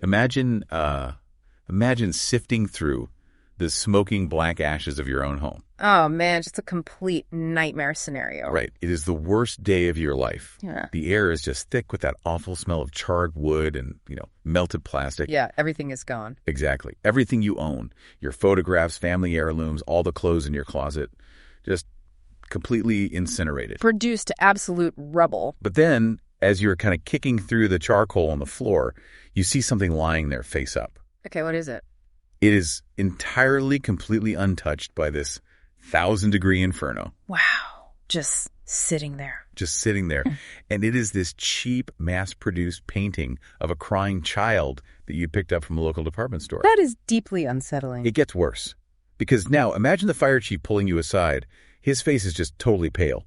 Imagine, imagine sifting through the smoking black ashes of your own home. Oh, man, just a complete nightmare scenario. Right. It is the worst day of your life. Yeah. The air is just thick with that awful smell of charred wood and, melted plastic. Yeah, everything is gone. Exactly. Everything you own, your photographs, family heirlooms, all the clothes in your closet, just completely incinerated. Reduced to absolute rubble. But then, as you're kind of kicking through the charcoal on the floor, you see something lying there face up. Okay, what is it? It is entirely, completely untouched by this 1,000-degree inferno. Wow. Just sitting there. Just sitting there. And it is this cheap, mass-produced painting of a crying child that you picked up from a local department store. That is deeply unsettling. It gets worse. Because now, imagine the fire chief pulling you aside. His face is just totally pale.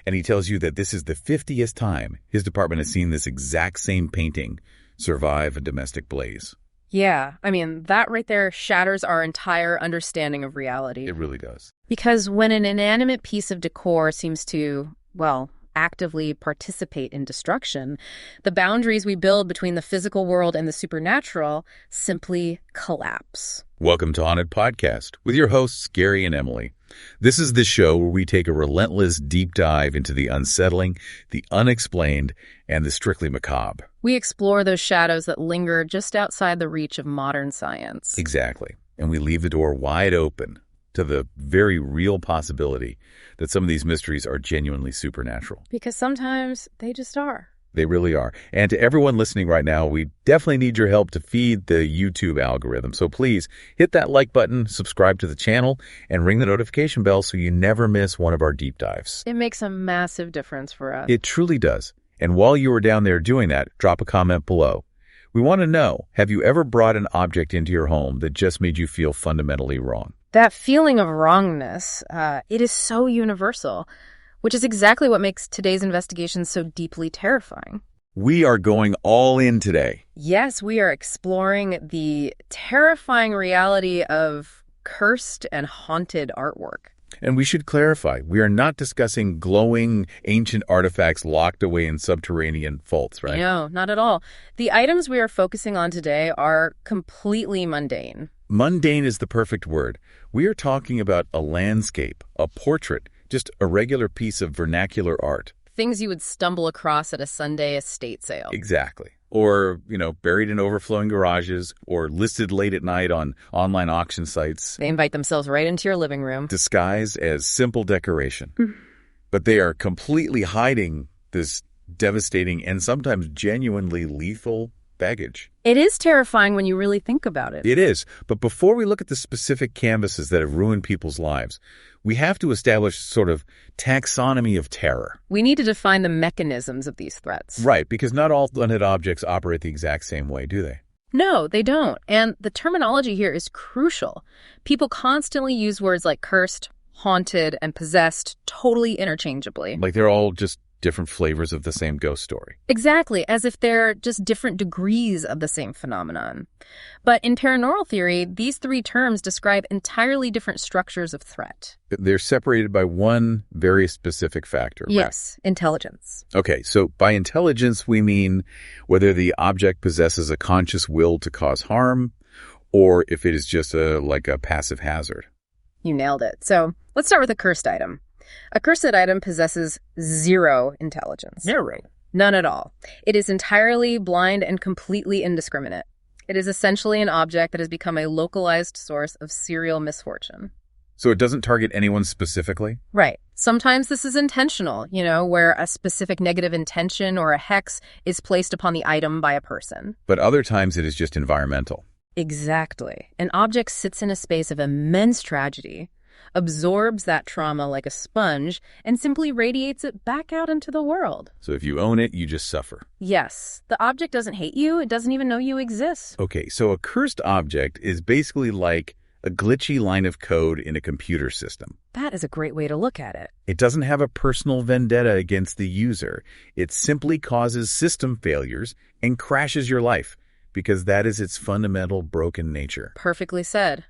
And he tells you that this is the 50th time his department has seen this exact same painting survive a domestic blaze. Yeah, I mean, that right there shatters our entire understanding of reality. It really does. Because when an inanimate piece of decor seems to, actively participate in destruction, the boundaries we build between the physical world and the supernatural simply collapse. Welcome to Haunted Podcast with your hosts, Gary and Emily. This is the show where we take a relentless deep dive into the unsettling, the unexplained, and the strictly macabre. We explore those shadows that linger just outside the reach of modern science. Exactly. And we leave the door wide open to the very real possibility that some of these mysteries are genuinely supernatural. Because sometimes they just are. They really are. And to everyone listening right now, we definitely need your help to feed the YouTube algorithm. So please hit that like button, subscribe to the channel, and ring the notification bell so you never miss one of our deep dives. It makes a massive difference for us. It truly does. And while you are down there doing that, drop a comment below. We want to know, have you ever brought an object into your home that just made you feel fundamentally wrong? That feeling of wrongness, it is so universal, which is exactly what makes today's investigation so deeply terrifying. We are going all in today. Yes, we are exploring the terrifying reality of cursed and haunted artwork. And we should clarify, we are not discussing glowing ancient artifacts locked away in subterranean vaults, right? No, not at all. The items we are focusing on today are completely mundane. Mundane is the perfect word. We are talking about a landscape, a portrait, just a regular piece of vernacular art. Things you would stumble across at a Sunday estate sale. Exactly. Or, buried in overflowing garages or listed late at night on online auction sites. They invite themselves right into your living room. Disguised as simple decoration. But they are completely hiding this devastating and sometimes genuinely lethal baggage. It is terrifying when you really think about it. It is. But before we look at the specific canvases that have ruined people's lives, we have to establish sort of taxonomy of terror. We need to define the mechanisms of these threats. Right, because not all haunted objects operate the exact same way, do they? No, they don't. And the terminology here is crucial. People constantly use words like cursed, haunted, and possessed totally interchangeably. Like they're all just different flavors of the same ghost story. Exactly, as if they're just different degrees of the same phenomenon. But in paranormal theory, these three terms describe entirely different structures of threat. They're separated by one very specific factor. Yes, right? Intelligence. Okay, so by intelligence, we mean whether the object possesses a conscious will to cause harm or if it is just a passive hazard. You nailed it. So let's start with a cursed item. A cursed item possesses zero intelligence. Zero. None at all. It is entirely blind and completely indiscriminate. It is essentially an object that has become a localized source of serial misfortune. So it doesn't target anyone specifically? Right. Sometimes this is intentional, where a specific negative intention or a hex is placed upon the item by a person. But other times it is just environmental. Exactly. An object sits in a space of immense tragedy, absorbs that trauma like a sponge, and simply radiates it back out into the world. So if you own it, you just suffer. Yes. The object doesn't hate you. It doesn't even know you exist. Okay, so a cursed object is basically like a glitchy line of code in a computer system. That is a great way to look at it. It doesn't have a personal vendetta against the user. It simply causes system failures and crashes your life because that is its fundamental broken nature. Perfectly said.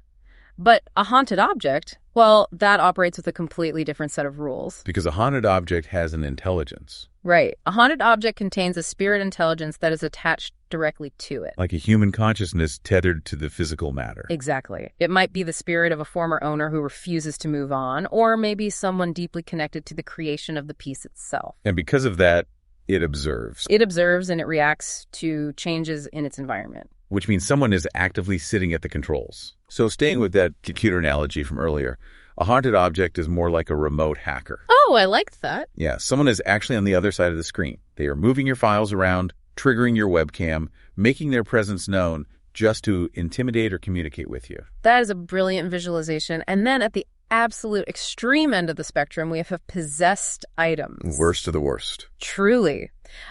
But a haunted object, well, that operates with a completely different set of rules. Because a haunted object has an intelligence. Right. A haunted object contains a spirit intelligence that is attached directly to it. Like a human consciousness tethered to the physical matter. Exactly. It might be the spirit of a former owner who refuses to move on, or maybe someone deeply connected to the creation of the piece itself. And because of that, it observes. It observes and it reacts to changes in its environment. Which means someone is actively sitting at the controls. So staying with that computer analogy from earlier, a haunted object is more like a remote hacker. Oh, I liked that. Yeah, someone is actually on the other side of the screen. They are moving your files around, triggering your webcam, making their presence known just to intimidate or communicate with you. That is a brilliant visualization. And then at the absolute extreme end of the spectrum, we have possessed items. Worst of the worst. Truly.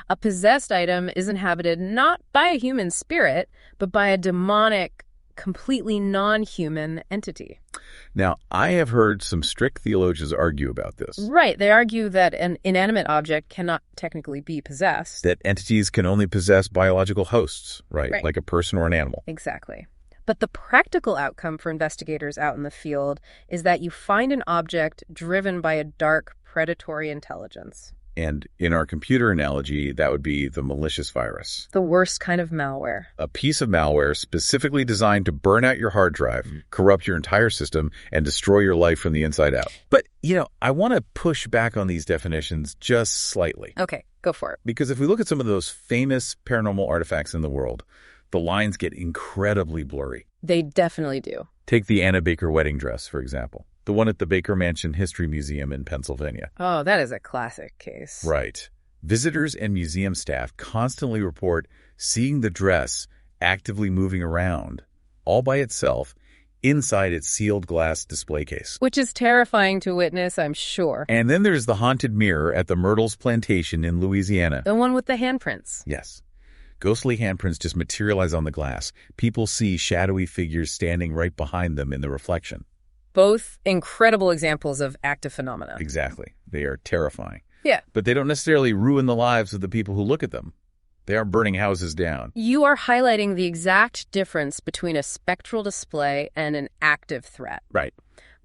A possessed item is inhabited not by a human spirit, but by a demonic, completely non-human entity. Now, I have heard some strict theologians argue about this. Right. They argue that an inanimate object cannot technically be possessed. That entities can only possess biological hosts, right? Like a person or an animal. Exactly. But the practical outcome for investigators out in the field is that you find an object driven by a dark, predatory intelligence. And in our computer analogy, that would be the malicious virus. The worst kind of malware. A piece of malware specifically designed to burn out your hard drive, corrupt your entire system, and destroy your life from the inside out. But, I want to push back on these definitions just slightly. Okay, go for it. Because if we look at some of those famous paranormal artifacts in the world, the lines get incredibly blurry. They definitely do. Take the Anna Baker wedding dress, for example. The one at the Baker Mansion History Museum in Pennsylvania. Oh, that is a classic case. Right. Visitors and museum staff constantly report seeing the dress actively moving around, all by itself, inside its sealed glass display case. Which is terrifying to witness, I'm sure. And then there's the haunted mirror at the Myrtles Plantation in Louisiana. The one with the handprints. Yes. Ghostly handprints just materialize on the glass. People see shadowy figures standing right behind them in the reflection. Both incredible examples of active phenomena. Exactly. They are terrifying. Yeah. But they don't necessarily ruin the lives of the people who look at them. They aren't burning houses down. You are highlighting the exact difference between a spectral display and an active threat. Right.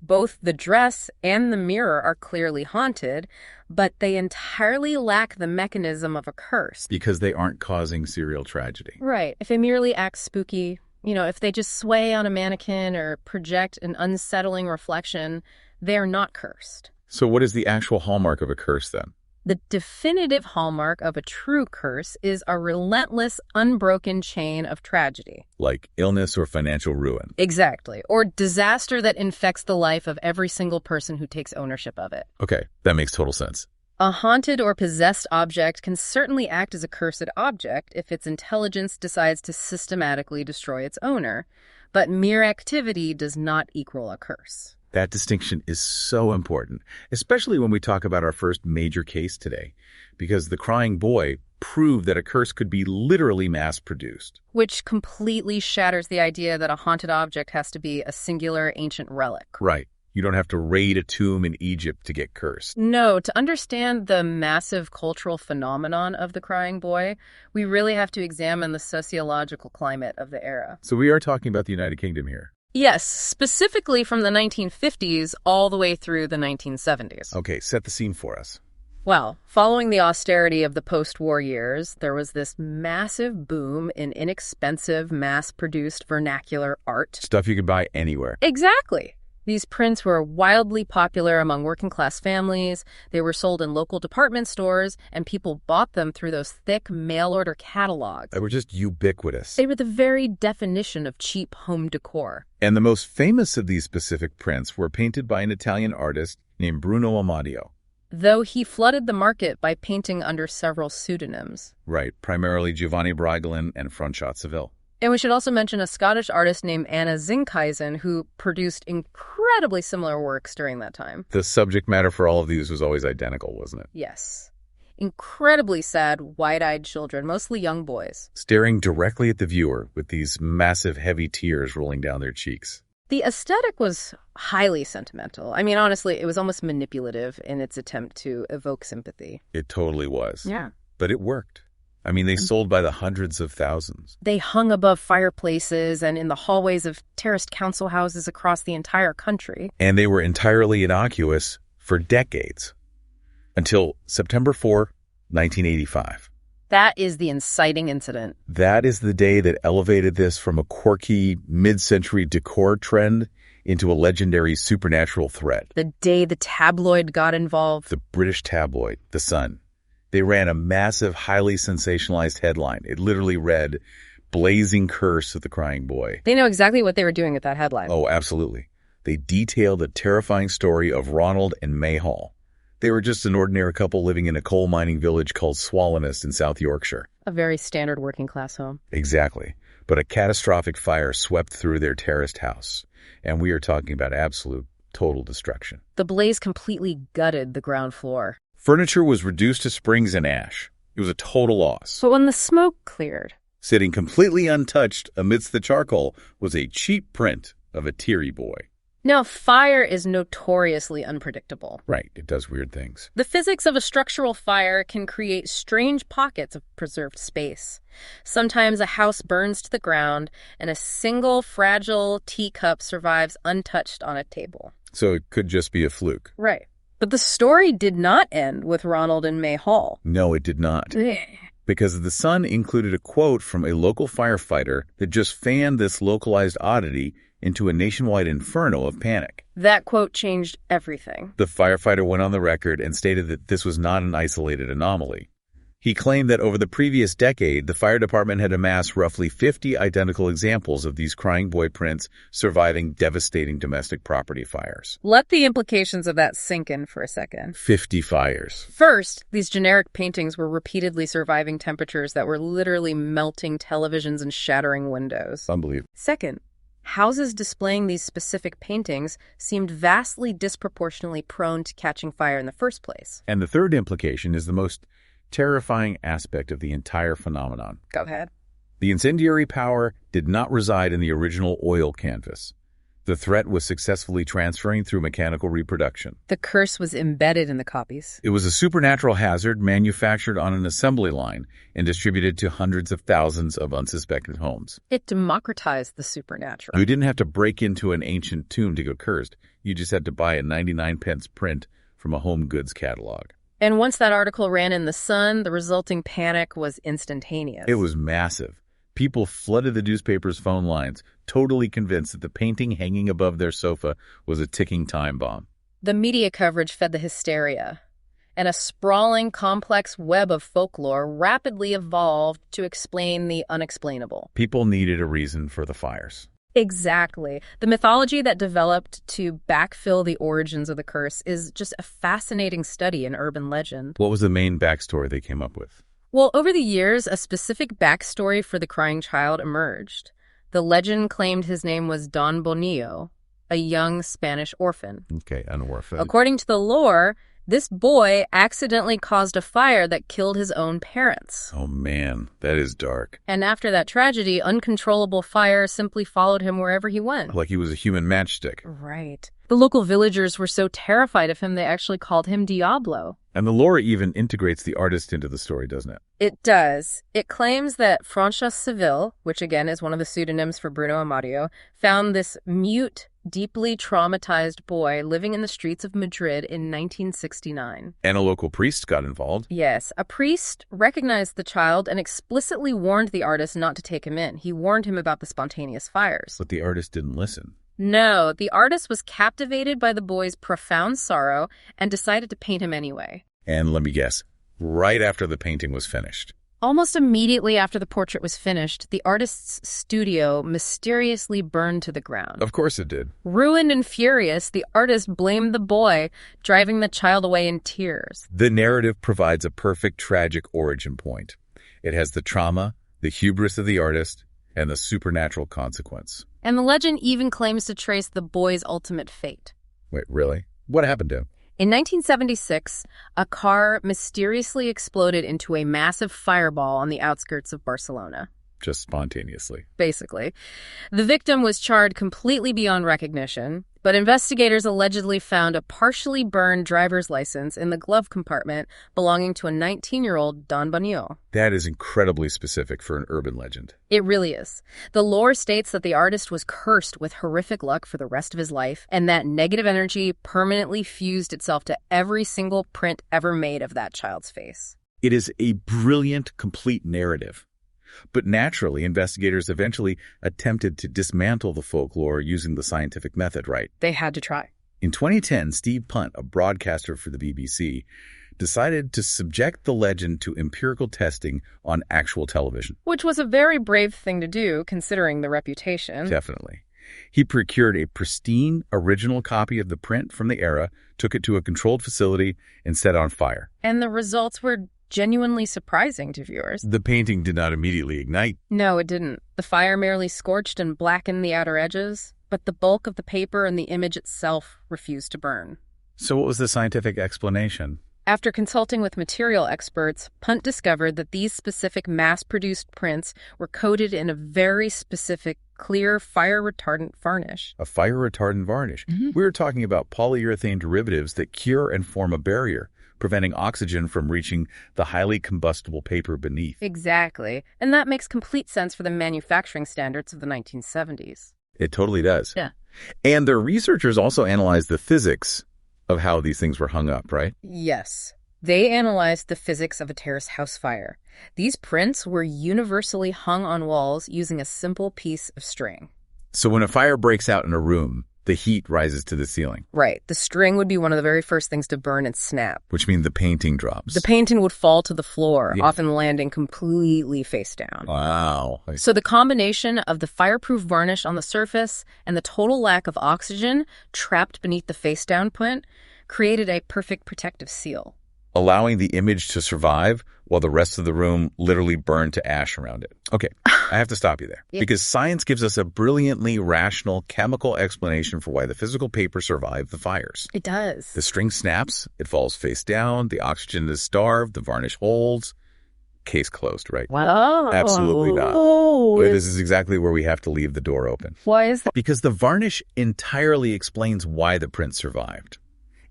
Both the dress and the mirror are clearly haunted, but they entirely lack the mechanism of a curse. Because they aren't causing serial tragedy. Right. If they merely act spooky, if they just sway on a mannequin or project an unsettling reflection, they're not cursed. So what is the actual hallmark of a curse then? The definitive hallmark of a true curse is a relentless, unbroken chain of tragedy. Like illness or financial ruin. Exactly. Or disaster that infects the life of every single person who takes ownership of it. Okay, that makes total sense. A haunted or possessed object can certainly act as a cursed object if its intelligence decides to systematically destroy its owner, but mere activity does not equal a curse. That distinction is so important, especially when we talk about our first major case today, because the crying boy proved that a curse could be literally mass-produced. Which completely shatters the idea that a haunted object has to be a singular ancient relic. Right. You don't have to raid a tomb in Egypt to get cursed. No, to understand the massive cultural phenomenon of the crying boy, we really have to examine the sociological climate of the era. So we are talking about the United Kingdom here. Yes, specifically from the 1950s all the way through the 1970s. Okay, set the scene for us. Well, following the austerity of the post-war years, there was this massive boom in inexpensive, mass-produced vernacular art. Stuff you could buy anywhere. Exactly. These prints were wildly popular among working-class families. They were sold in local department stores, and people bought them through those thick mail-order catalogs. They were just ubiquitous. They were the very definition of cheap home decor. And the most famous of these specific prints were painted by an Italian artist named Bruno Amadio. Though he flooded the market by painting under several pseudonyms. Right, primarily Giovanni Brigolin and Franchat Seville. And we should also mention a Scottish artist named Anna Zinkhuizen, who produced incredibly similar works during that time. The subject matter for all of these was always identical, wasn't it? Yes. Incredibly sad, wide-eyed children, mostly young boys. Staring directly at the viewer with these massive, heavy tears rolling down their cheeks. The aesthetic was highly sentimental. I mean, honestly, it was almost manipulative in its attempt to evoke sympathy. It totally was. Yeah. But it worked. I mean, they sold by the hundreds of thousands. They hung above fireplaces and in the hallways of terraced council houses across the entire country. And they were entirely innocuous for decades. Until September 4, 1985. That is the inciting incident. That is the day that elevated this from a quirky mid-century decor trend into a legendary supernatural threat. The day the tabloid got involved. The British tabloid, The Sun. They ran a massive, highly sensationalized headline. It literally read, "Blazing Curse of the Crying Boy." They know exactly what they were doing with that headline. Oh, absolutely. They detailed the terrifying story of Ronald and May Hall. They were just an ordinary couple living in a coal mining village called Swallownest in South Yorkshire. A very standard working-class home. Exactly. But a catastrophic fire swept through their terraced house. And we are talking about absolute, total destruction. The blaze completely gutted the ground floor. Furniture was reduced to springs and ash. It was a total loss. But when the smoke cleared... Sitting completely untouched amidst the charcoal was a cheap print of a teary boy. Now, fire is notoriously unpredictable. Right, it does weird things. The physics of a structural fire can create strange pockets of preserved space. Sometimes a house burns to the ground, and a single fragile teacup survives untouched on a table. So it could just be a fluke. Right. But the story did not end with Ronald and May Hall. No, it did not. Because The Sun included a quote from a local firefighter that just fanned this localized oddity into a nationwide inferno of panic. That quote changed everything. The firefighter went on the record and stated that this was not an isolated anomaly. He claimed that over the previous decade, the fire department had amassed roughly 50 identical examples of these crying boy prints surviving devastating domestic property fires. Let the implications of that sink in for a second. 50 fires. First, these generic paintings were repeatedly surviving temperatures that were literally melting televisions and shattering windows. Unbelievable. Second, houses displaying these specific paintings seemed vastly disproportionately prone to catching fire in the first place. And the third implication is the most terrifying aspect of the entire phenomenon. Go ahead. The incendiary power did not reside in the original oil canvas. The threat was successfully transferring through mechanical reproduction. The curse was embedded in the copies. It was a supernatural hazard manufactured on an assembly line and distributed to hundreds of thousands of unsuspected homes. It democratized the supernatural. You didn't have to break into an ancient tomb to go cursed. You just had to buy a 99-pence print from a home goods catalog. And once that article ran in The Sun, the resulting panic was instantaneous. It was massive. People flooded the newspaper's phone lines, totally convinced that the painting hanging above their sofa was a ticking time bomb. The media coverage fed the hysteria, and a sprawling, complex web of folklore rapidly evolved to explain the unexplainable. People needed a reason for the fires. Exactly. The mythology that developed to backfill the origins of the curse is just a fascinating study in urban legend. What was the main backstory they came up with? Well, over the years, a specific backstory for the crying child emerged. The legend claimed his name was Don Bonillo, a young Spanish orphan. Okay, an orphan. According to the lore, this boy accidentally caused a fire that killed his own parents. Oh man, that is dark. And after that tragedy, uncontrollable fire simply followed him wherever he went. Like he was a human matchstick. Right. The local villagers were so terrified of him, they actually called him Diablo. And the lore even integrates the artist into the story, doesn't it? It does. It claims that Francesc Seville, which again is one of the pseudonyms for Bruno Amadio, found this mute, deeply traumatized boy living in the streets of Madrid in 1969. And a local priest got involved. Yes, a priest recognized the child and explicitly warned the artist not to take him in. He warned him about the spontaneous fires. But the artist didn't listen. No, the artist was captivated by the boy's profound sorrow and decided to paint him anyway. And let me guess, right after the painting was finished. Almost immediately after the portrait was finished, the artist's studio mysteriously burned to the ground. Of course it did. Ruined and furious, the artist blamed the boy, driving the child away in tears. The narrative provides a perfect tragic origin point. It has the trauma, the hubris of the artist, and the supernatural consequence. And the legend even claims to trace the boy's ultimate fate. Wait, really? What happened to him? In 1976, a car mysteriously exploded into a massive fireball on the outskirts of Barcelona. Just spontaneously. Basically. The victim was charred completely beyond recognition, but investigators allegedly found a partially burned driver's license in the glove compartment belonging to a 19-year-old Don Bonillo. That is incredibly specific for an urban legend. It really is. The lore states that the artist was cursed with horrific luck for the rest of his life, and that negative energy permanently fused itself to every single print ever made of that child's face. It is a brilliant, complete narrative. But naturally, investigators eventually attempted to dismantle the folklore using the scientific method, right? They had to try. In 2010, Steve Punt, a broadcaster for the BBC, decided to subject the legend to empirical testing on actual television. Which was a very brave thing to do, considering the reputation. Definitely. He procured a pristine, original copy of the print from the era, took it to a controlled facility, and set it on fire. And the results were genuinely surprising to viewers. The painting did not immediately ignite. No, it didn't. The fire merely scorched and blackened the outer edges, but the bulk of the paper and the image itself refused to burn. So what was the scientific explanation? After consulting with material experts, Punt discovered that these specific mass-produced prints were coated in a very specific, clear, fire-retardant varnish. A fire-retardant varnish. We were talking about polyurethane derivatives that cure and form a barrier, preventing oxygen from reaching the highly combustible paper beneath. Exactly. And that makes complete sense for the manufacturing standards of the 1970s. It totally does. Yeah. And their researchers also analyzed the physics of how these things were hung up, right? Yes. They analyzed the physics of a terrace house fire. These prints were universally hung on walls using a simple piece of string. So when a fire breaks out in a room, the heat rises to the ceiling. Right. The string would be one of the very first things to burn and snap. Which means the painting drops. The painting would fall to the floor, Yeah. often landing completely face down. Wow. So the combination of the fireproof varnish on the surface and the total lack of oxygen trapped beneath the face-down print created a perfect protective seal. Allowing the image to survive while the rest of the room literally burned to ash around it. Okay, I have to stop you there. Yeah. Because science gives us a brilliantly rational chemical explanation for why the physical paper survived the fires. It does. The string snaps, it falls face down, the oxygen is starved, the varnish holds. Case closed, right? Wow. Absolutely not. Oh, This is exactly where we have to leave the door open. why is that? Because the varnish entirely explains why the print survived.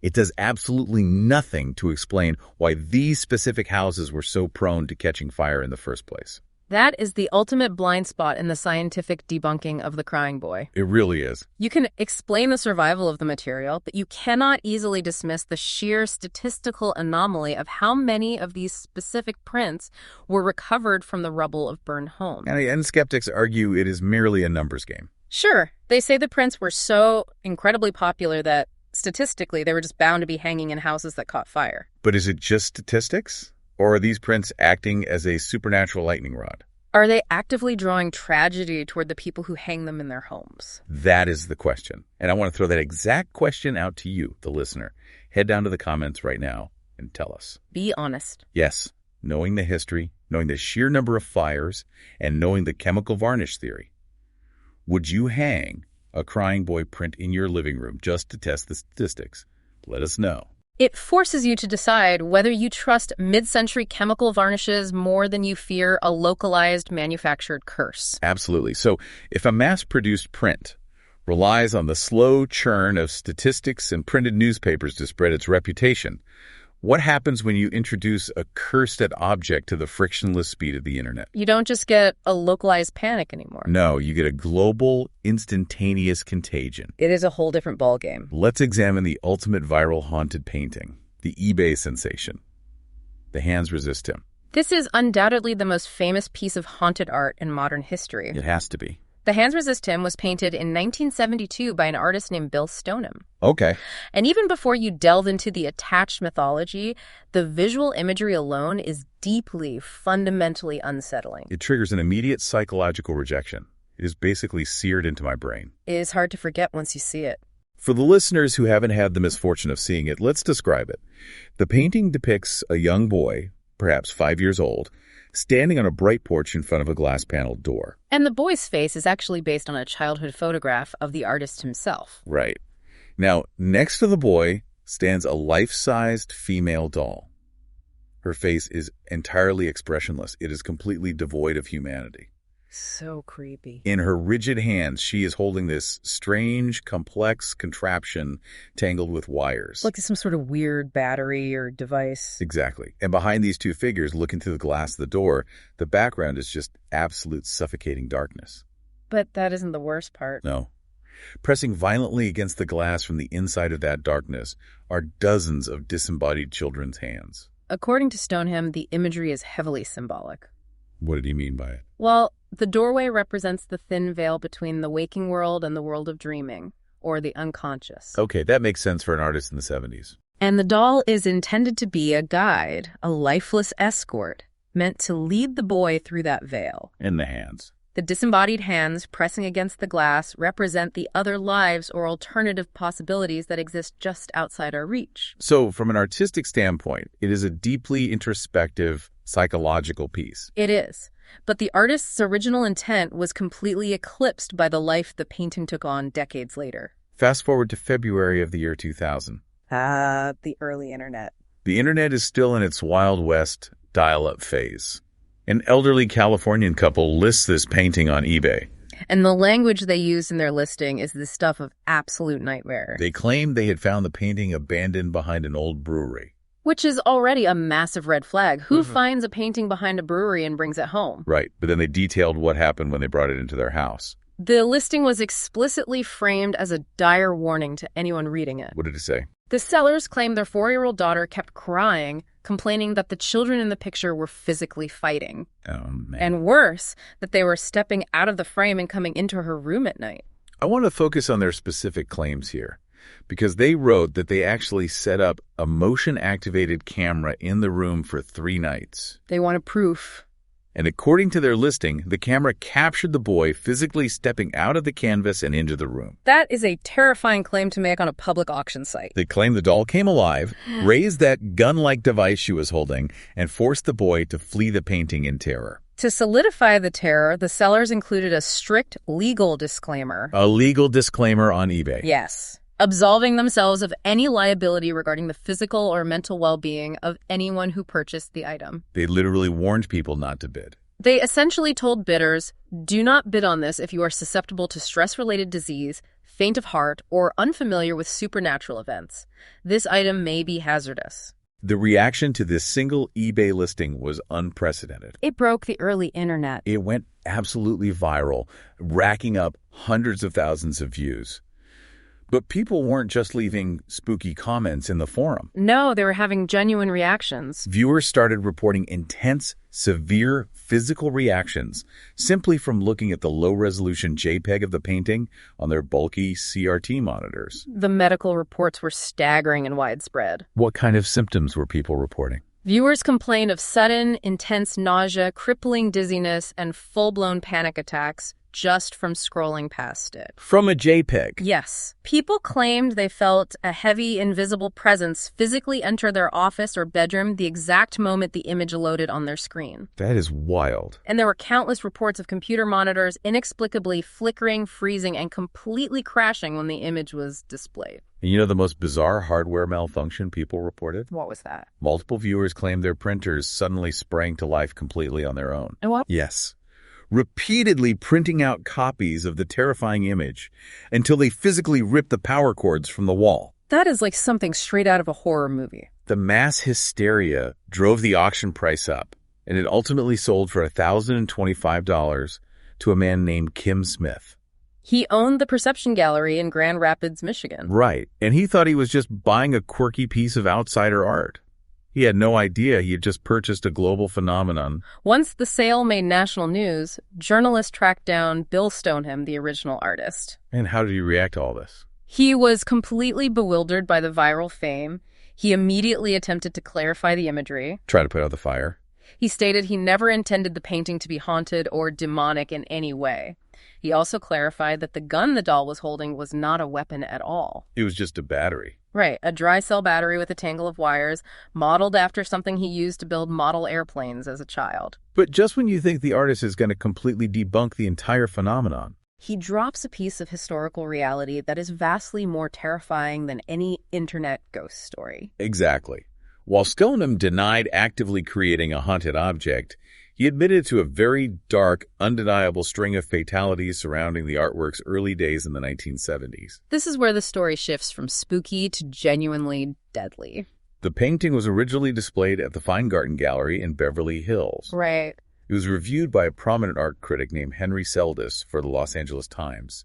It does absolutely nothing to explain why these specific houses were so prone to catching fire in the first place. That is the ultimate blind spot in the scientific debunking of the crying boy. It really is. You can explain the survival of the material, but you cannot easily dismiss the sheer statistical anomaly of how many of these specific prints were recovered from the rubble of burned homes. And skeptics argue it is merely a numbers game. Sure, they say the prints were so incredibly popular that statistically they were just bound to be hanging in houses that caught fire. But is it just statistics? Or are these prints acting as a supernatural lightning rod? Are they actively drawing tragedy toward the people who hang them in their homes? That is the question. And I want to throw that exact question out to you, the listener. Head down to the comments right now and tell us. Be honest. Yes, knowing the history, knowing the sheer number of fires, and knowing the chemical varnish theory, would you hang a crying boy print in your living room just to test the statistics? Let us know. It forces you to decide whether you trust mid-century chemical varnishes more than you fear a localized manufactured curse. Absolutely. So if a mass-produced print relies on the slow churn of statistics and printed newspapers to spread its reputation, what happens when you introduce a cursed object to the frictionless speed of the internet? You don't just get a localized panic anymore. No, you get a global, instantaneous contagion. It is a whole different ballgame. Let's examine the ultimate viral haunted painting, the eBay sensation. The Hands Resist Him. This is undoubtedly the most famous piece of haunted art in modern history. It has to be. The Hands Resist Him was painted in 1972 by an artist named Bill Stoneham. Okay. And even before you delve into the attached mythology, the visual imagery alone is deeply, fundamentally unsettling. It triggers an immediate psychological rejection. It is basically seared into my brain. It is hard to forget once you see it. For the listeners who haven't had the misfortune of seeing it, let's describe it. The painting depicts a young boy, perhaps 5 years old, standing on a bright porch in front of a glass-paneled door. And the boy's face is actually based on a childhood photograph of the artist himself. Right. Now, next to the boy stands a life-sized female doll. Her face is entirely expressionless. It is completely devoid of humanity. So creepy. In her rigid hands, she is holding this strange, complex contraption tangled with wires. Like some sort of weird battery or device. Exactly. And behind these two figures, looking through the glass of the door, the background is just absolute suffocating darkness. But that isn't the worst part. No. Pressing violently against the glass from the inside of that darkness are dozens of disembodied children's hands. According to Stoneham, the imagery is heavily symbolic. What did he mean by it? Well, the doorway represents the thin veil between the waking world and the world of dreaming, or the unconscious. Okay, that makes sense for an artist in the 70s. And the doll is intended to be a guide, a lifeless escort, meant to lead the boy through that veil. In the hands. The disembodied hands pressing against the glass represent the other lives or alternative possibilities that exist just outside our reach. So, from an artistic standpoint, it is a deeply introspective, psychological piece. It is. But the artist's original intent was completely eclipsed by the life the painting took on decades later. Fast forward to February of the year 2000. The early internet. The internet is still in its Wild West dial-up phase. An elderly Californian couple lists this painting on eBay. And the language they use in their listing is the stuff of absolute nightmare. They claimed they had found the painting abandoned behind an old brewery. Which is already a massive red flag. Who finds a painting behind a brewery and brings it home? Right, but then they detailed what happened when they brought it into their house. The listing was explicitly framed as a dire warning to anyone reading it. What did it say? The sellers claimed their 4-year-old daughter kept crying, complaining that the children in the picture were physically fighting. Oh, man. And worse, that they were stepping out of the frame and coming into her room at night. I want to focus on their specific claims here, because they wrote that they actually set up a motion-activated camera in the room for 3 nights. They wanted proof. And according to their listing, the camera captured the boy physically stepping out of the canvas and into the room. That is a terrifying claim to make on a public auction site. They claim the doll came alive, raised that gun-like device she was holding, and forced the boy to flee the painting in terror. To solidify the terror, the sellers included a strict legal disclaimer. A legal disclaimer on eBay. Yes. Absolving themselves of any liability regarding the physical or mental well-being of anyone who purchased the item. They literally warned people not to bid. They essentially told bidders, do not bid on this if you are susceptible to stress-related disease, faint of heart, or unfamiliar with supernatural events. This item may be hazardous. The reaction to this single eBay listing was unprecedented. It broke the early internet. It went absolutely viral, racking up hundreds of thousands of views. But people weren't just leaving spooky comments in the forum. No, they were having genuine reactions. Viewers started reporting intense, severe physical reactions simply from looking at the low-resolution JPEG of the painting on their bulky CRT monitors. The medical reports were staggering and widespread. What kind of symptoms were people reporting? Viewers complained of sudden, intense nausea, crippling dizziness, and full-blown panic attacks just from scrolling past it. From a JPEG? Yes. People claimed they felt a heavy, invisible presence physically enter their office or bedroom the exact moment the image loaded on their screen. That is wild. And there were countless reports of computer monitors inexplicably flickering, freezing, and completely crashing when the image was displayed. And you know the most bizarre hardware malfunction people reported? What was that? Multiple viewers claimed their printers suddenly sprang to life completely on their own. And what? Yes. Repeatedly printing out copies of the terrifying image until they physically ripped the power cords from the wall. That is like something straight out of a horror movie. The mass hysteria drove the auction price up, and it ultimately sold for $1,025 to a man named Kim Smith. He owned the Perception Gallery in Grand Rapids, Michigan. Right, and he thought he was just buying a quirky piece of outsider art. He had no idea he had just purchased a global phenomenon. Once the sale made national news, journalists tracked down Bill Stoneham, the original artist. And how did he react to all this? He was completely bewildered by the viral fame. He immediately attempted to clarify the imagery. Try to put out the fire. He stated he never intended the painting to be haunted or demonic in any way. He also clarified that the gun the doll was holding was not a weapon at all. It was just a battery. Right, a dry cell battery with a tangle of wires, modeled after something he used to build model airplanes as a child. But just when you think the artist is going to completely debunk the entire phenomenon, he drops a piece of historical reality that is vastly more terrifying than any internet ghost story. Exactly. While Stoneham denied actively creating a haunted object, he admitted to a very dark, undeniable string of fatalities surrounding the artwork's early days in the 1970s. This is where the story shifts from spooky to genuinely deadly. The painting was originally displayed at the Feingarten Gallery in Beverly Hills. Right. It was reviewed by a prominent art critic named Henry Seldis for the Los Angeles Times.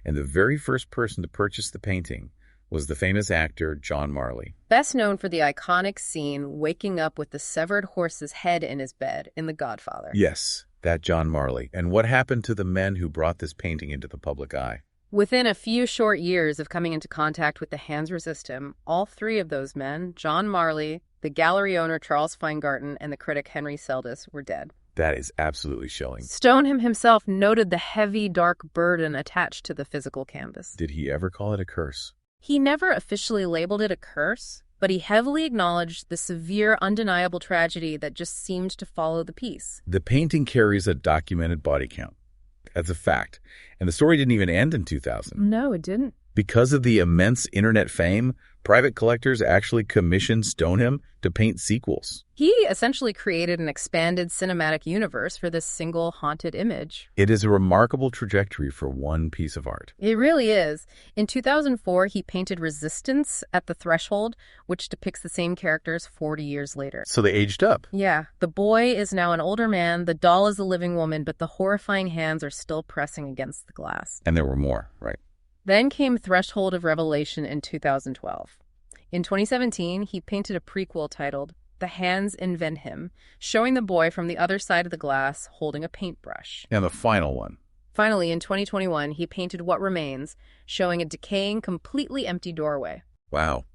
And the very first person to purchase the painting was the famous actor John Marley. Best known for the iconic scene waking up with the severed horse's head in his bed in The Godfather. Yes, that John Marley. And what happened to the men who brought this painting into the public eye? Within a few short years of coming into contact with the hands resist him, all three of those men, John Marley, the gallery owner Charles Feingarten, and the critic Henry Seldes, were dead. That is absolutely chilling. Stoneham himself noted the heavy, dark burden attached to the physical canvas. Did he ever call it a curse? He never officially labeled it a curse, but he heavily acknowledged the severe, undeniable tragedy that just seemed to follow the piece. The painting carries a documented body count. That's a fact. And the story didn't even end in 2000. No, it didn't. Because of the immense internet fame, private collectors actually commissioned Stoneham to paint sequels. He essentially created an expanded cinematic universe for this single haunted image. It is a remarkable trajectory for one piece of art. It really is. In 2004, he painted Resistance at the Threshold, which depicts the same characters 40 years later. So they aged up. Yeah, the boy is now an older man, the doll is a living woman, but the horrifying hands are still pressing against the glass. And there were more, right? Then came Threshold of Revelation in 2012. In 2017, he painted a prequel titled The Hands Invent Him, showing the boy from the other side of the glass holding a paintbrush. And the final one. Finally, in 2021, he painted What Remains, showing a decaying, completely empty doorway. Wow.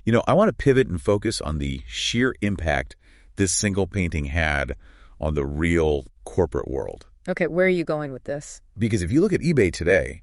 You know, I want to pivot and focus on the sheer impact this single painting had on the real corporate world. Okay, where are you going with this? Because if you look at eBay today,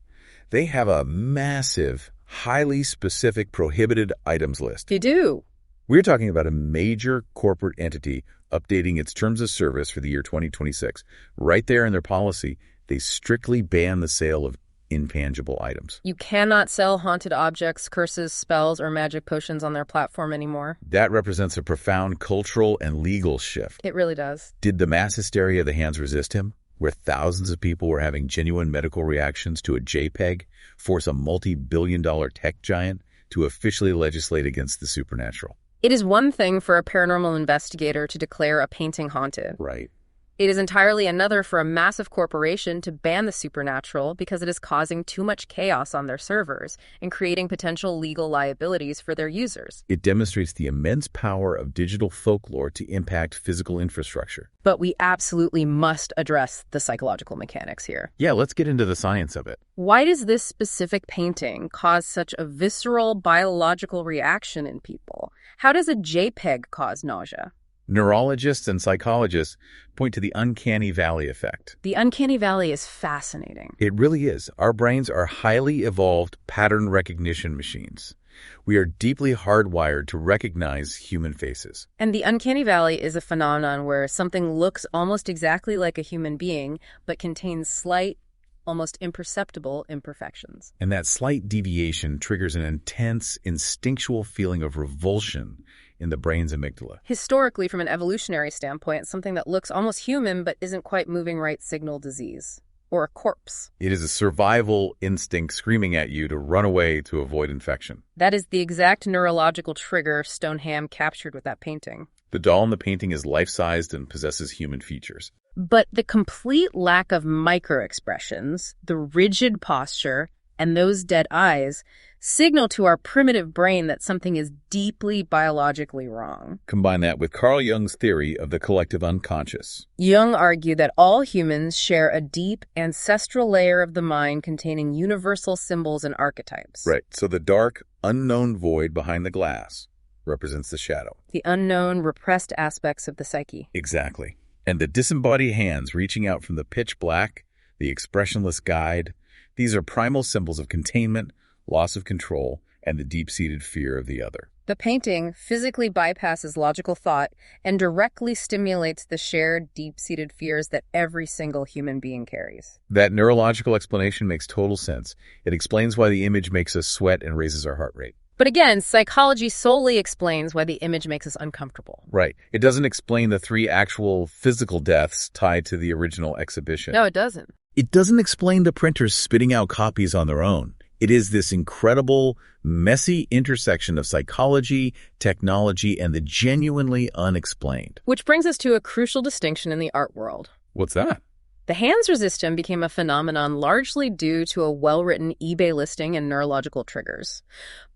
they have a massive, highly specific prohibited items list. They do. We're talking about a major corporate entity updating its terms of service for the year 2026. Right there in their policy, they strictly ban the sale of intangible items. You cannot sell haunted objects, curses, spells, or magic potions on their platform anymore. That represents a profound cultural and legal shift. It really does. Did the mass hysteria of the hands resist him, where thousands of people were having genuine medical reactions to a JPEG, force a multi-billion-dollar tech giant to officially legislate against the supernatural? It is one thing for a paranormal investigator to declare a painting haunted. Right. It is entirely another for a massive corporation to ban the supernatural because it is causing too much chaos on their servers and creating potential legal liabilities for their users. It demonstrates the immense power of digital folklore to impact physical infrastructure. But we absolutely must address the psychological mechanics here. Yeah, let's get into the science of it. Why does this specific painting cause such a visceral biological reaction in people? How does a JPEG cause nausea? Neurologists and psychologists point to the uncanny valley effect. The uncanny valley is fascinating. It really is. Our brains are highly evolved pattern recognition machines. We are deeply hardwired to recognize human faces. And the uncanny valley is a phenomenon where something looks almost exactly like a human being, but contains slight, almost imperceptible imperfections. And that slight deviation triggers an intense, instinctual feeling of revulsion in the brain's amygdala. Historically, from an evolutionary standpoint, something that looks almost human but isn't quite moving right signal disease, or a corpse. It is a survival instinct screaming at you to run away to avoid infection. That is the exact neurological trigger Stoneham captured with that painting. The doll in the painting is life-sized and possesses human features. But the complete lack of microexpressions, the rigid posture, and those dead eyes signal to our primitive brain that something is deeply biologically wrong. Combine that with Carl Jung's theory of the collective unconscious. Jung argued that all humans share a deep ancestral layer of the mind containing universal symbols and archetypes. Right, so the dark, unknown void behind the glass represents the shadow. The unknown, repressed aspects of the psyche. Exactly. And the disembodied hands reaching out from the pitch black, the expressionless guide, these are primal symbols of containment, loss of control, and the deep-seated fear of the other. The painting physically bypasses logical thought and directly stimulates the shared deep-seated fears that every single human being carries. That neurological explanation makes total sense. It explains why the image makes us sweat and raises our heart rate. But again, psychology solely explains why the image makes us uncomfortable. Right. It doesn't explain the 3 actual physical deaths tied to the original exhibition. No, it doesn't. It doesn't explain the printers spitting out copies on their own. It is this incredible, messy intersection of psychology, technology, and the genuinely unexplained. Which brings us to a crucial distinction in the art world. What's that? The hands resistum became a phenomenon largely due to a well-written eBay listing and neurological triggers.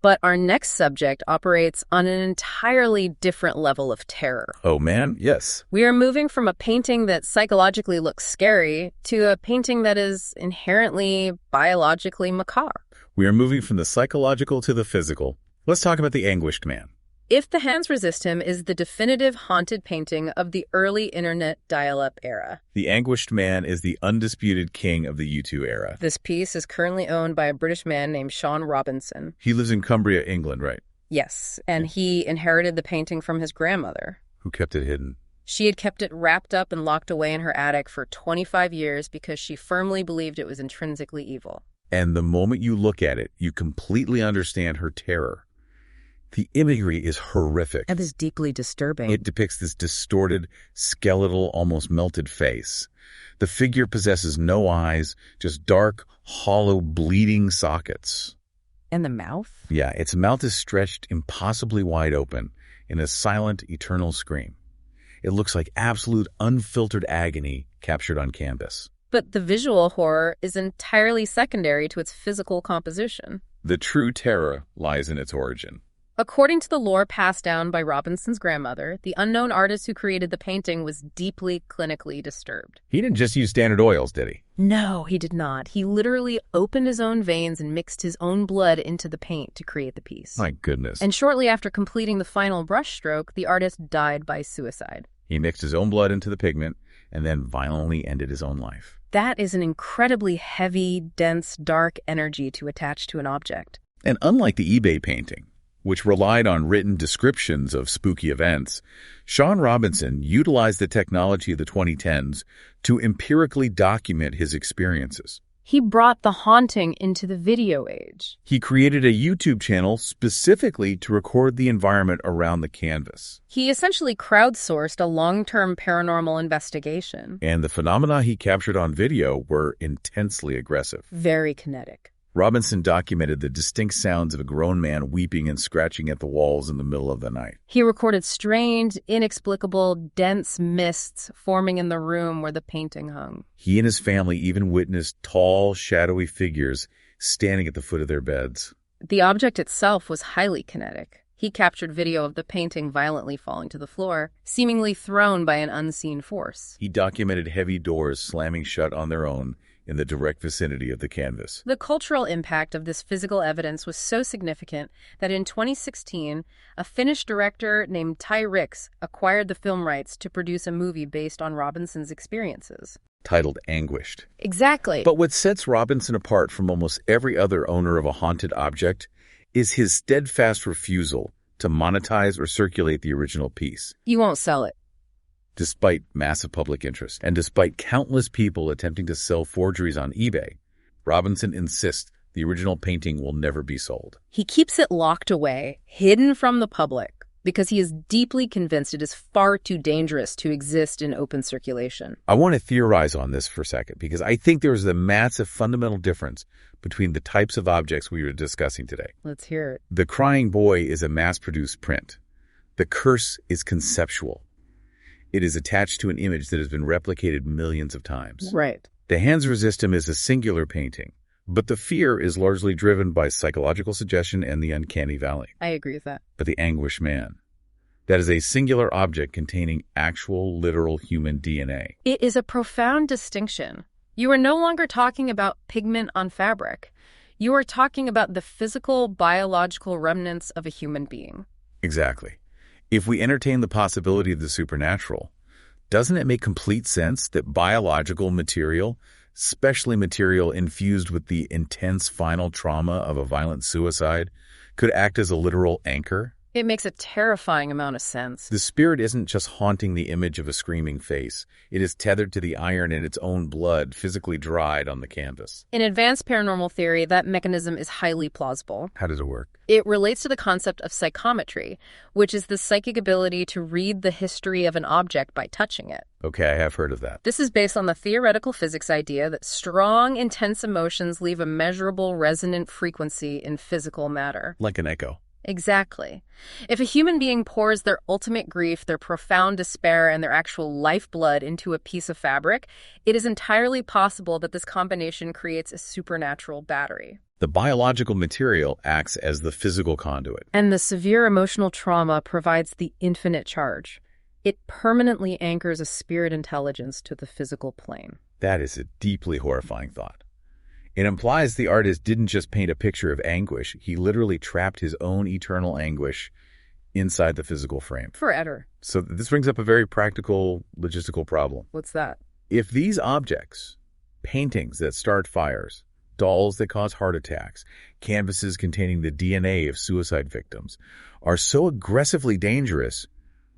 But our next subject operates on an entirely different level of terror. Oh, man, yes. We are moving from a painting that psychologically looks scary to a painting that is inherently biologically macabre. We are moving from the psychological to the physical. Let's talk about the Anguished Man. If the Hands Resistum is the definitive haunted painting of the early internet dial-up era. The Anguished Man is the undisputed king of the U2 era. This piece is currently owned by a British man named Sean Robinson. He lives in Cumbria, England, right? Yes, and he inherited the painting from his grandmother, Who kept it hidden. She had kept it wrapped up and locked away in her attic for 25 years because she firmly believed it was intrinsically evil. And the moment you look at it, you completely understand her terror. The imagery is horrific. It is deeply disturbing. It depicts this distorted, skeletal, almost melted face. The figure possesses no eyes, just dark, hollow, bleeding sockets. And the mouth? Yeah, its mouth is stretched impossibly wide open in a silent, eternal scream. It looks like absolute, unfiltered agony captured on canvas. But the visual horror is entirely secondary to its physical composition. The true terror lies in its origin. According to the lore passed down by Robinson's grandmother, the unknown artist who created the painting was deeply clinically disturbed. He didn't just use standard oils, did he? No, he did not. He literally opened his own veins and mixed his own blood into the paint to create the piece. My goodness. And shortly after completing the final brushstroke, the artist died by suicide. He mixed his own blood into the pigment and then violently ended his own life. That is an incredibly heavy, dense, dark energy to attach to an object. And unlike the eBay painting, which relied on written descriptions of spooky events, Sean Robinson utilized the technology of the 2010s to empirically document his experiences. He brought the haunting into the video age. He created a YouTube channel specifically to record the environment around the canvas. He essentially crowdsourced a long-term paranormal investigation. And the phenomena he captured on video were intensely aggressive. Very kinetic. Robinson documented the distinct sounds of a grown man weeping and scratching at the walls in the middle of the night. He recorded strange, inexplicable, dense mists forming in the room where the painting hung. He and his family even witnessed tall, shadowy figures standing at the foot of their beds. The object itself was highly kinetic. He captured video of the painting violently falling to the floor, seemingly thrown by an unseen force. He documented heavy doors slamming shut on their own in the direct vicinity of the canvas. The cultural impact of this physical evidence was so significant that in 2016, a Finnish director named Ty Ricks acquired the film rights to produce a movie based on Robinson's experiences. Titled Anguished. Exactly. But what sets Robinson apart from almost every other owner of a haunted object is his steadfast refusal to monetize or circulate the original piece. You won't sell it. Despite massive public interest, and despite countless people attempting to sell forgeries on eBay, Robinson insists the original painting will never be sold. He keeps it locked away, hidden from the public, because he is deeply convinced it is far too dangerous to exist in open circulation. I want to theorize on this for a second, because I think there is a massive fundamental difference between the types of objects we were discussing today. Let's hear it. The crying boy is a mass-produced print. The curse is conceptual. It is attached to an image that has been replicated millions of times. Right. The Hands Resistum is a singular painting, but the fear is largely driven by psychological suggestion and the uncanny valley. I agree with that. But the Anguished Man, that is a singular object containing actual, literal human DNA. It is a profound distinction. You are no longer talking about pigment on fabric. You are talking about the physical, biological remnants of a human being. Exactly. If we entertain the possibility of the supernatural, doesn't it make complete sense that biological material, especially material infused with the intense final trauma of a violent suicide, could act as a literal anchor? It makes a terrifying amount of sense. The spirit isn't just haunting the image of a screaming face. It is tethered to the iron in its own blood, physically dried on the canvas. In advanced paranormal theory, that mechanism is highly plausible. How does it work? It relates to the concept of psychometry, which is the psychic ability to read the history of an object by touching it. Okay, I have heard of that. This is based on the theoretical physics idea that strong, intense emotions leave a measurable resonant frequency in physical matter. Like an echo. Exactly. If a human being pours their ultimate grief, their profound despair, and their actual lifeblood into a piece of fabric, it is entirely possible that this combination creates a supernatural battery. The biological material acts as the physical conduit. And the severe emotional trauma provides the infinite charge. It permanently anchors a spirit intelligence to the physical plane. That is a deeply horrifying thought. It implies the artist didn't just paint a picture of anguish, he literally trapped his own eternal anguish inside the physical frame. Forever. So this brings up a very practical, logistical problem. What's that? If these objects, paintings that start fires, dolls that cause heart attacks, canvases containing the DNA of suicide victims, are so aggressively dangerous,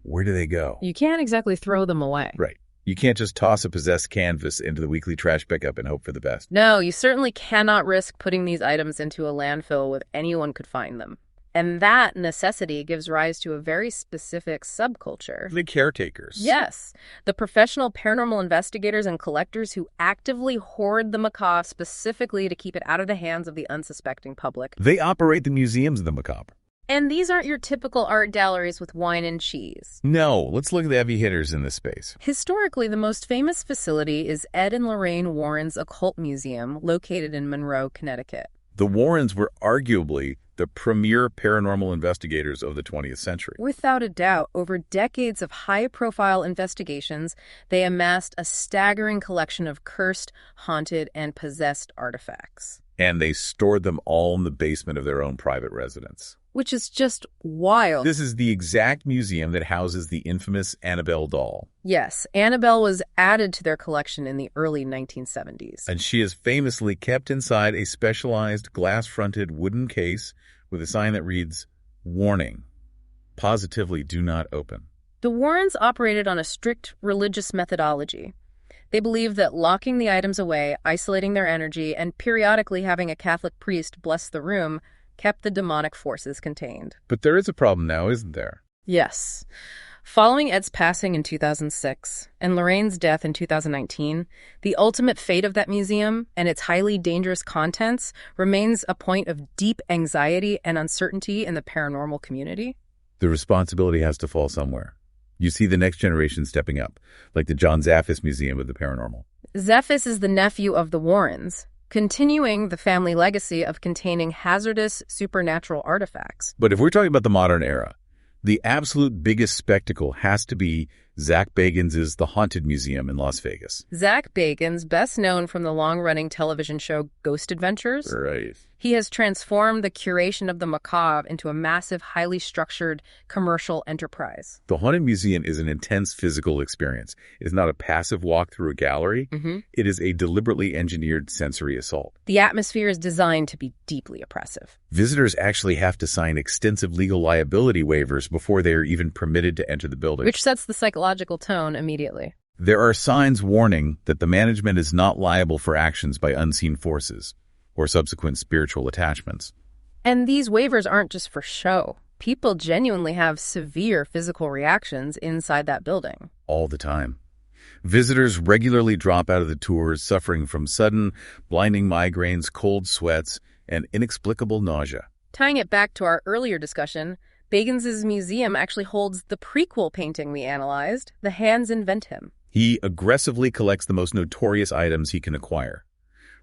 where do they go? You can't exactly throw them away. Right. You can't just toss a possessed canvas into the weekly trash pickup and hope for the best. No, you certainly cannot risk putting these items into a landfill where anyone could find them. And that necessity gives rise to a very specific subculture. The caretakers. Yes, the professional paranormal investigators and collectors who actively hoard the macabre specifically to keep it out of the hands of the unsuspecting public. They operate the museums of the macabre. And these aren't your typical art galleries with wine and cheese. No, let's look at the heavy hitters in this space. Historically, the most famous facility is Ed and Lorraine Warren's Occult Museum, located in Monroe, Connecticut. The Warrens were arguably the premier paranormal investigators of the 20th century. Without a doubt, over decades of high-profile investigations, they amassed a staggering collection of cursed, haunted, and possessed artifacts. And they stored them all in the basement of their own private residence. Which is just wild. This is the exact museum that houses the infamous Annabelle doll. Yes, Annabelle was added to their collection in the early 1970s. And she is famously kept inside a specialized glass-fronted wooden case with a sign that reads, "Warning, positively do not open." The Warrens operated on a strict religious methodology. They believed that locking the items away, isolating their energy, and periodically having a Catholic priest bless the room kept the demonic forces contained. But there is a problem now, isn't there? Yes. Following Ed's passing in 2006 and Lorraine's death in 2019, the ultimate fate of that museum and its highly dangerous contents remains a point of deep anxiety and uncertainty in the paranormal community. The responsibility has to fall somewhere. You see the next generation stepping up, like the John Zaffis Museum of the Paranormal. Zaffis is the nephew of the Warrens, continuing the family legacy of containing hazardous supernatural artifacts. But if we're talking about the modern era, the absolute biggest spectacle has to be Zach Bagans' The Haunted Museum in Las Vegas. Zach Bagans, best known from the long-running television show Ghost Adventures. Right. He has transformed the curation of the macabre into a massive, highly structured commercial enterprise. The Haunted Museum is an intense physical experience. It is not a passive walk through a gallery. It is a deliberately engineered sensory assault. The atmosphere is designed to be deeply oppressive. Visitors actually have to sign extensive legal liability waivers before they are even permitted to enter the building. Which sets the psychological tone immediately. There are signs warning that the management is not liable for actions by unseen forces or subsequent spiritual attachments. And these waivers aren't just for show. People genuinely have severe physical reactions inside that building. All the time. Visitors regularly drop out of the tours suffering from sudden, blinding migraines, cold sweats, and inexplicable nausea. Tying it back to our earlier discussion, Bagans' museum actually holds the prequel painting we analyzed, The Hands Invent Him. He aggressively collects the most notorious items he can acquire,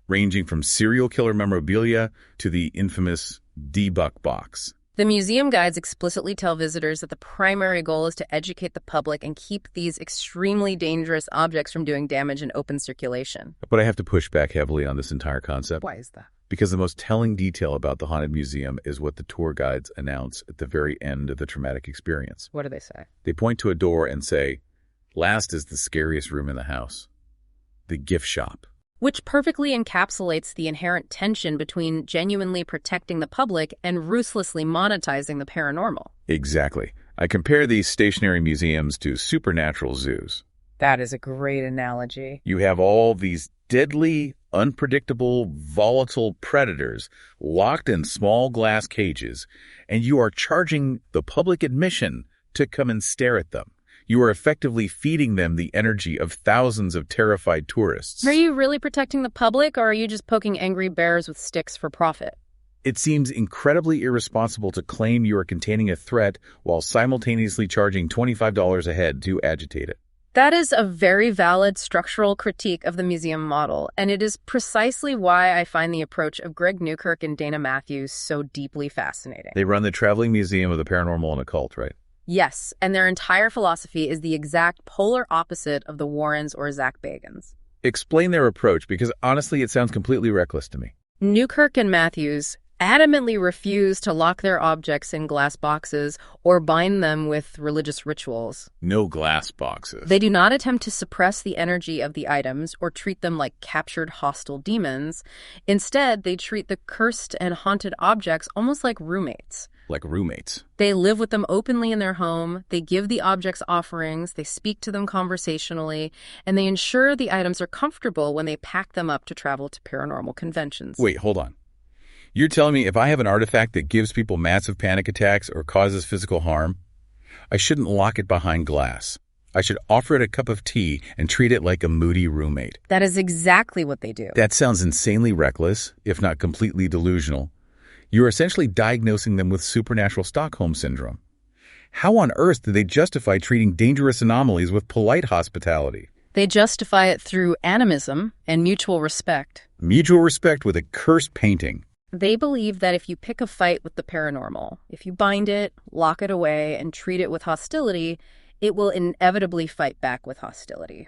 ranging from serial killer memorabilia to the infamous D-Buck box. The museum guides explicitly tell visitors that the primary goal is to educate the public and keep these extremely dangerous objects from doing damage in open circulation. But I have to push back heavily on this entire concept. Why is that? Because the most telling detail about the Haunted Museum is what the tour guides announce at the very end of the traumatic experience. What do they say? They point to a door and say, "Last is the scariest room in the house, the gift shop." Which perfectly encapsulates the inherent tension between genuinely protecting the public and ruthlessly monetizing the paranormal. Exactly. I compare these stationary museums to supernatural zoos. That is a great analogy. You have all these deadly, unpredictable, volatile predators locked in small glass cages, and you are charging the public admission to come and stare at them. You are effectively feeding them the energy of thousands of terrified tourists. Are you really protecting the public, or are you just poking angry bears with sticks for profit? It seems incredibly irresponsible to claim you are containing a threat while simultaneously charging $25 a head to agitate it. That is a very valid structural critique of the museum model, and it is precisely why I find the approach of Greg Newkirk and Dana Matthews so deeply fascinating. They run the Traveling Museum of the Paranormal and Occult, right? Yes, and their entire philosophy is the exact polar opposite of the Warrens or Zach Bagans. Explain their approach, because honestly, it sounds completely reckless to me. Newkirk and Matthews adamantly refuse to lock their objects in glass boxes or bind them with religious rituals. No glass boxes. They do not attempt to suppress the energy of the items or treat them like captured hostile demons. Instead, they treat the cursed and haunted objects almost like roommates. Like roommates. They live with them openly in their home, they give the objects offerings, they speak to them conversationally, and they ensure the items are comfortable when they pack them up to travel to paranormal conventions. Wait, hold on. You're telling me if I have an artifact that gives people massive panic attacks or causes physical harm, I shouldn't lock it behind glass. I should offer it a cup of tea and treat it like a moody roommate. That is exactly what they do. That sounds insanely reckless, if not completely delusional. You're essentially diagnosing them with supernatural Stockholm syndrome. How on earth do they justify treating dangerous anomalies with polite hospitality? They justify it through animism and mutual respect. Mutual respect with a cursed painting. They believe that if you pick a fight with the paranormal, if you bind it, lock it away, and treat it with hostility, it will inevitably fight back with hostility.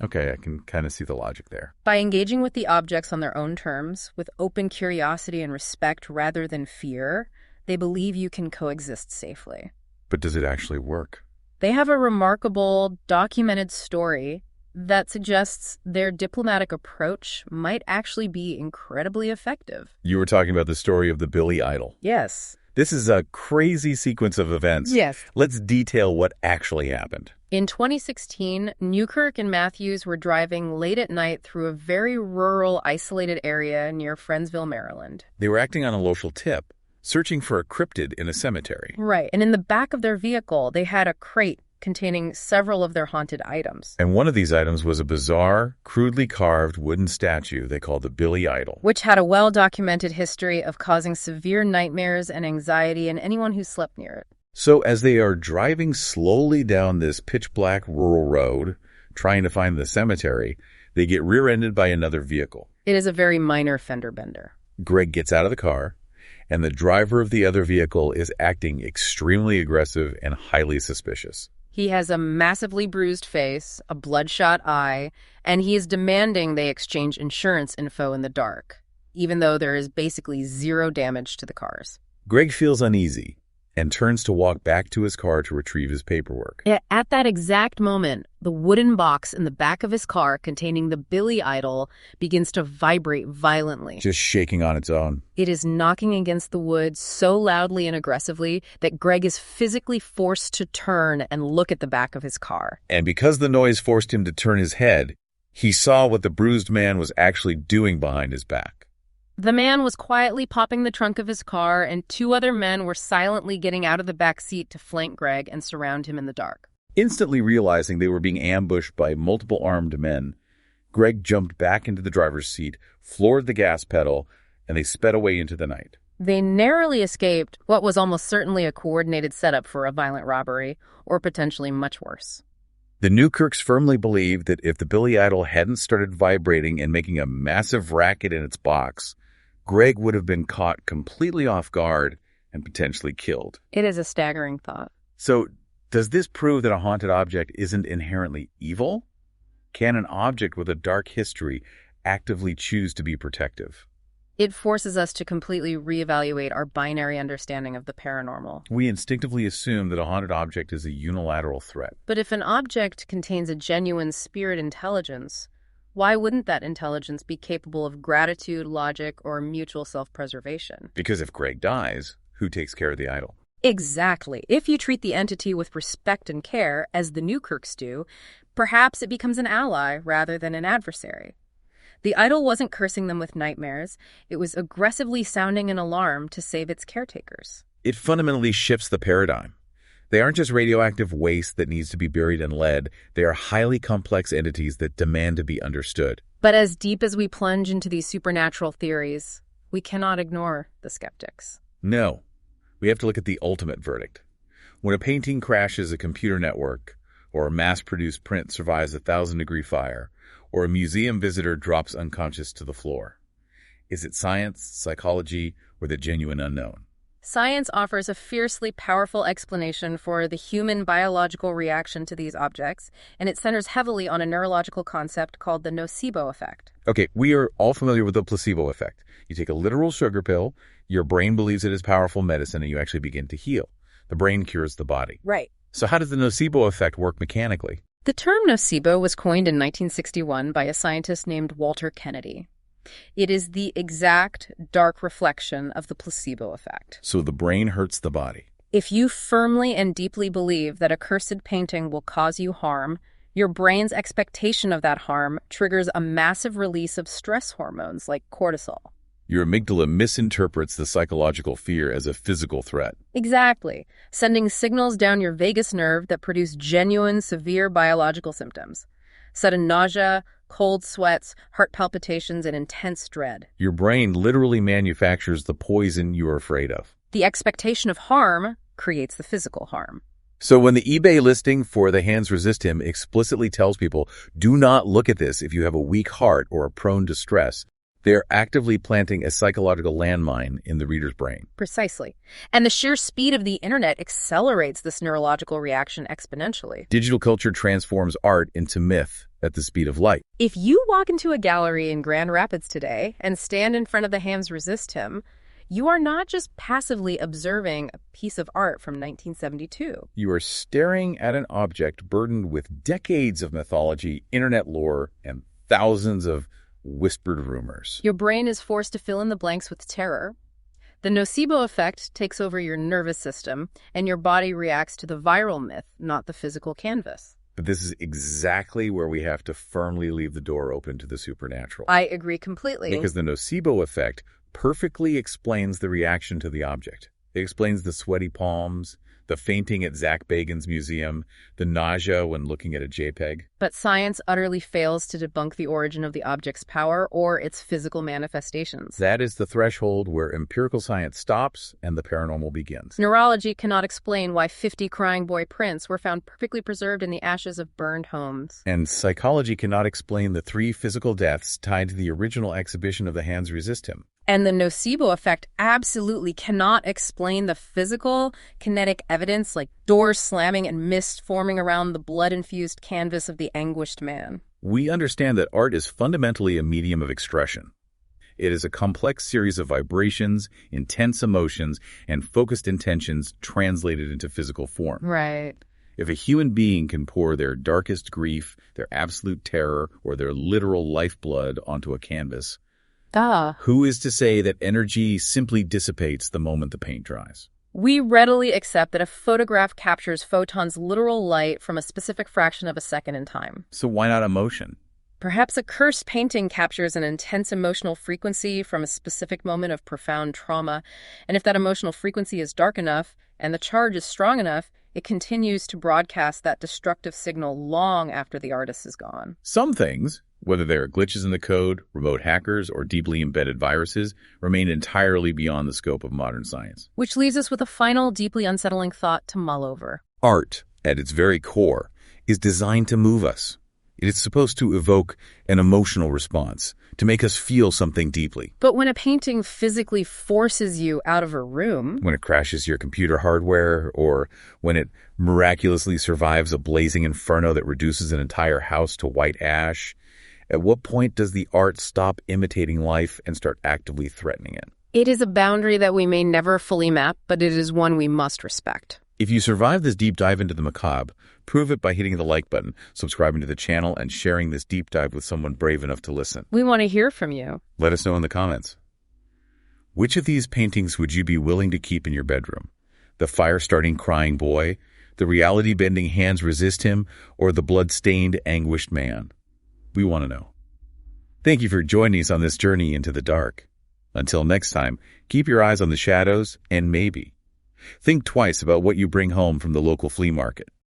Okay, I can kind of see the logic there. By engaging with the objects on their own terms, with open curiosity and respect rather than fear, they believe you can coexist safely. But does it actually work? They have a remarkable, documented story that suggests their diplomatic approach might actually be incredibly effective. You were talking about the story of the Billy Idol. Yes. This is a crazy sequence of events. Yes. Let's detail what actually happened. In 2016, Newkirk and Matthews were driving late at night through a very rural, isolated area near Friendsville, Maryland. They were acting on a local tip, searching for a cryptid in a cemetery. Right, and in the back of their vehicle, they had a crate containing several of their haunted items. And one of these items was a bizarre, crudely carved wooden statue they called the Billy Idol, which had a well-documented history of causing severe nightmares and anxiety in anyone who slept near it. So as they are driving slowly down this pitch-black rural road, trying to find the cemetery, they get rear-ended by another vehicle. It is a very minor fender bender. Greg gets out of the car, and the driver of the other vehicle is acting extremely aggressive and highly suspicious. He has a massively bruised face, a bloodshot eye, and he is demanding they exchange insurance info in the dark, even though there is basically zero damage to the cars. Greg feels uneasy and turns to walk back to his car to retrieve his paperwork. At that exact moment, the wooden box in the back of his car containing the Billy Idol begins to vibrate violently. Just shaking on its own. It is knocking against the wood so loudly and aggressively that Greg is physically forced to turn and look at the back of his car. And because the noise forced him to turn his head, he saw what the bruised man was actually doing behind his back. The man was quietly popping the trunk of his car, and two other men were silently getting out of the back seat to flank Greg and surround him in the dark. Instantly realizing they were being ambushed by multiple armed men, Greg jumped back into the driver's seat, floored the gas pedal, and they sped away into the night. They narrowly escaped what was almost certainly a coordinated setup for a violent robbery, or potentially much worse. The Newkirks firmly believed that if the Billy Idol hadn't started vibrating and making a massive racket in its box, Greg would have been caught completely off guard and potentially killed. It is a staggering thought. So, does this prove that a haunted object isn't inherently evil? Can an object with a dark history actively choose to be protective? It forces us to completely reevaluate our binary understanding of the paranormal. We instinctively assume that a haunted object is a unilateral threat. But if an object contains a genuine spirit intelligence, why wouldn't that intelligence be capable of gratitude, logic, or mutual self-preservation? Because if Greg dies, who takes care of the idol? Exactly. If you treat the entity with respect and care, as the Newkirks do, perhaps it becomes an ally rather than an adversary. The idol wasn't cursing them with nightmares. It was aggressively sounding an alarm to save its caretakers. It fundamentally shifts the paradigm. They aren't just radioactive waste that needs to be buried in lead. They are highly complex entities that demand to be understood. But as deep as we plunge into these supernatural theories, We cannot ignore the skeptics. No, we have to look at the ultimate verdict. When a painting crashes a computer network, or a mass-produced print survives a 1,000-degree fire, or a museum visitor drops unconscious to the floor, is it science, psychology, or the genuine unknown? Science offers a fiercely powerful explanation for the human biological reaction to these objects, and it centers heavily on a neurological concept called the nocebo effect. Okay, we are all familiar with the placebo effect. You take a literal sugar pill, your brain believes it is powerful medicine, and you actually begin to heal. The brain cures the body. Right. So how does the nocebo effect work mechanically? The term nocebo was coined in 1961 by a scientist named Walter Kennedy. It is the exact dark reflection of the placebo effect. So the brain hurts the body. If you firmly and deeply believe that a cursed painting will cause you harm, your brain's expectation of that harm triggers a massive release of stress hormones like cortisol. Your amygdala misinterprets the psychological fear as a physical threat. Exactly, sending signals down your vagus nerve that produce genuine, severe biological symptoms. Sudden nausea, cold sweats, heart palpitations, and intense dread. Your brain literally manufactures the poison you are afraid of. The expectation of harm creates the physical harm. So when the eBay listing for The Hands Resist Him explicitly tells people, do not look at this if you have a weak heart or are prone to stress, they're actively planting a psychological landmine in the reader's brain. Precisely. And the sheer speed of the internet accelerates this neurological reaction exponentially. Digital culture transforms art into myth at the speed of light. If you walk into a gallery in Grand Rapids today and stand in front of The Hands Resist Him, you are not just passively observing a piece of art from 1972. You are staring at an object burdened with decades of mythology, internet lore, and thousands of whispered rumors. Your brain is forced to fill in the blanks with terror. The nocebo effect takes over your nervous system, and your body reacts to the viral myth, not the physical canvas. But this is exactly where we have to firmly leave the door open to the supernatural. I agree completely. Because the nocebo effect perfectly explains the reaction to the object. It explains the sweaty palms, the fainting at Zach Bagans' museum, the nausea when looking at a JPEG. But science utterly fails to debunk the origin of the object's power or its physical manifestations. That is the threshold where empirical science stops and the paranormal begins. Neurology cannot explain why 50 crying boy prints were found perfectly preserved in the ashes of burned homes. And psychology cannot explain the 3 physical deaths tied to the original exhibition of The Hands Resist Him. And the nocebo effect absolutely cannot explain the physical, kinetic evidence like doors slamming and mist forming around the blood-infused canvas of the Anguished Man. We understand that art is fundamentally a medium of expression. It is a complex series of vibrations, intense emotions, and focused intentions translated into physical form. Right. If a human being can pour their darkest grief, their absolute terror, or their literal lifeblood onto a canvas, who is to say that energy simply dissipates the moment the paint dries? We readily accept that a photograph captures photons' literal light from a specific fraction of a second in time. So why not emotion? Perhaps a cursed painting captures an intense emotional frequency from a specific moment of profound trauma, and if that emotional frequency is dark enough and the charge is strong enough, it continues to broadcast that destructive signal long after the artist is gone. Some things, whether they are glitches in the code, remote hackers, or deeply embedded viruses, remain entirely beyond the scope of modern science. Which leaves us with a final, deeply unsettling thought to mull over. Art, at its very core, is designed to move us. It is supposed to evoke an emotional response, to make us feel something deeply. But when a painting physically forces you out of a room... When it crashes your computer hardware, or when it miraculously survives a blazing inferno that reduces an entire house to white ash, at what point does the art stop imitating life and start actively threatening it? It is a boundary that we may never fully map, but it is one we must respect. If you survive this deep dive into the macabre, prove it by hitting the like button, subscribing to the channel, and sharing this deep dive with someone brave enough to listen. We want to hear from you. Let us know in the comments. Which of these paintings would you be willing to keep in your bedroom? The fire-starting crying boy, the reality-bending Hands Resist Him, or the blood-stained Anguished Man? We want to know. Thank you for joining us on this journey into the dark. Until next time, keep your eyes on the shadows and maybe think twice about what you bring home from the local flea market.